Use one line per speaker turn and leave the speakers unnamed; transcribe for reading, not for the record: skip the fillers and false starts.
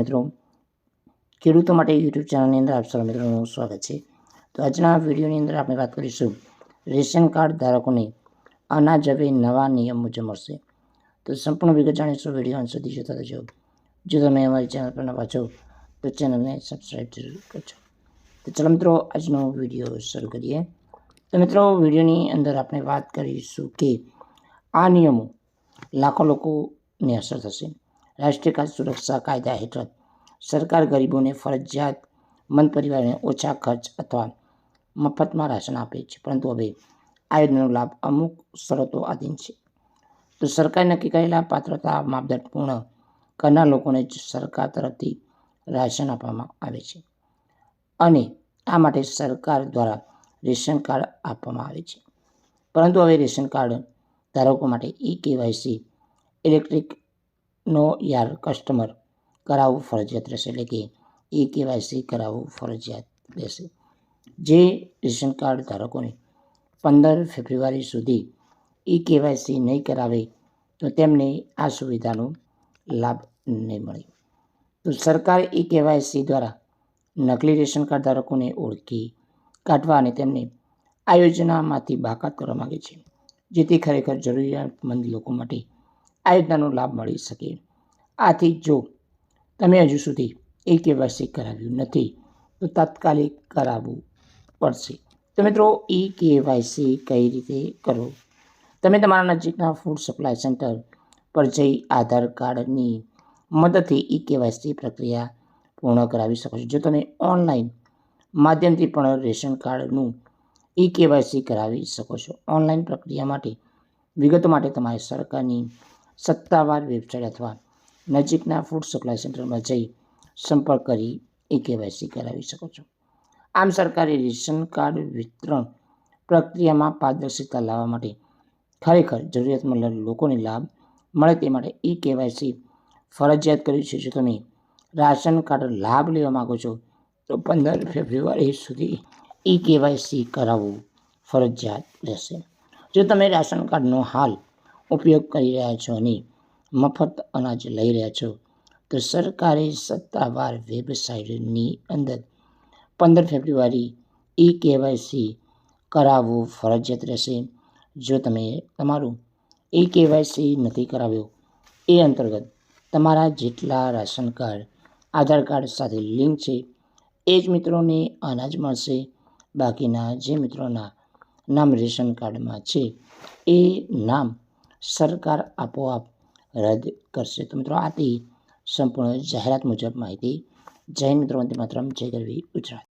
મિત્રો, ખેડૂતો માટે યુટ્યુબ ચેનલની અંદર આપ સૌ મિત્રોનું સ્વાગત છે। તો આજના વિડીયોની અંદર આપણે વાત કરીશું રેશન કાર્ડ ધારકોને અનાજ હવે નવા નિયમ મુજબ મળશે। તો સંપૂર્ણ વિગત જાણીશું, વિડીયો અંત સુધી જોતા રહેજો। જો તમે અમારી ચેનલ પર નવા છો તો ચેનલને સબસ્ક્રાઈબ જરૂર કરજો। તો ચાલો મિત્રો, આજનો વિડીયો શરૂ કરીએ। તો મિત્રો, વિડીયોની અંદર આપણે વાત કરીશું કે આ નિયમો લાખો લોકોને અસર થશે। રાષ્ટ્રીય ખાદ્ય સુરક્ષા કાયદા હેઠળ સરકાર ગરીબોને ફરજિયાત મંદ પરિવારને ઓછા ખર્ચ અથવા મફતમાં રાશન આપે છે, પરંતુ હવે આ યોજનાનો લાભ અમુક શરતો આધીન છે। તો સરકારે નક્કી કરેલા પાત્રતા માપદંડ પૂર્ણ કરનાર લોકોને જ સરકાર તરફથી રાશન આપવામાં આવે છે અને આ માટે સરકાર દ્વારા રેશન કાર્ડ આપવામાં આવે છે। પરંતુ હવે રેશન કાર્ડ ધારકો માટે KYC ઇલેક્ટ્રિક નો યાર કસ્ટમર કરાવવું ફરજિયાત રહેશે, એટલે કે KYC કરાવવું ફરજિયાત રહેશે। જે રેશન કાર્ડ ધારકોને 15 ફેબ્રુઆરી સુધી KYC નહીં કરાવે તો તેમને આ સુવિધાનો લાભ નહીં મળે। તો સરકાર KYC દ્વારા નકલી રેશન કાર્ડ ધારકોને ઓળખી કાઢવા અને તેમને આ યોજનામાંથી બાકાત કરવા માગે છે, જેથી ખરેખર જરૂરિયાતમંદ લોકો માટે આ યોજનાનો લાભ મળી શકે। આથી જો તમે હજુ સુધી KYC કરાવ્યું નથી તો તાત્કાલિક કરાવવું પડશે। તો મિત્રો, KYC કઈ રીતે કરવું? તમે તમારા નજીકના ફૂડ સપ્લાય સેન્ટર પર જઈ આધાર કાર્ડની મદદથી KYC પ્રક્રિયા પૂર્ણ કરાવી શકો છો। જો તમે ઓનલાઈન માધ્યમથી પણ રેશન કાર્ડનું KYC કરાવી શકો છો। ઓનલાઈન પ્રક્રિયા માટે વિગતો માટે તમારે સરકારની સત્તાવાર વેબસાઇટ અથવા નજીકના ફૂડ સપ્લાય સેન્ટરમાં જઈ સંપર્ક કરી KYC કરાવી શકો છો। આમ સરકારે રેશન કાર્ડ વિતરણ પ્રક્રિયામાં પારદર્શિતા લાવવા માટે ખરેખર જરૂરિયાતમંદ લોકોને લાભ મળે તે માટે KYC ફરજિયાત કર્યું છે। જો તમે રાશન કાર્ડ લાભ લેવા માગો છો તો 15 ફેબ્રુઆરી સુધી KYC કરાવવું ફરજિયાત રહેશે। જો તમે રાશન કાર્ડનો હાલ ઉપયોગ કરી રહ્યા છો અને મફત અનાજ લઈ રહ્યા છો તો સરકારે સત્તાવાર વેબસાઇટની અંદર 15 ફેબ્રુઆરી KYC કરાવવું ફરજિયાત રહેશે। જો તમે તમારું KYC નથી કરાવ્યો એ અંતર્ગત તમારા જેટલા રાશન કાર્ડ આધાર કાર્ડ સાથે લિંક છે એ જ મિત્રોને અનાજ મળશે। બાકીના જે મિત્રોના નામ રેશન કાર્ડમાં છે એ નામ સરકાર આપોઆપ રદ કરશે। તો મિત્રો, આથી સંપૂર્ણ જાહેરાત મુજબ માહિતી। જય હિન્દ મિત્રો, વંદે માતરમ, જય ગરવી ગુજરાત।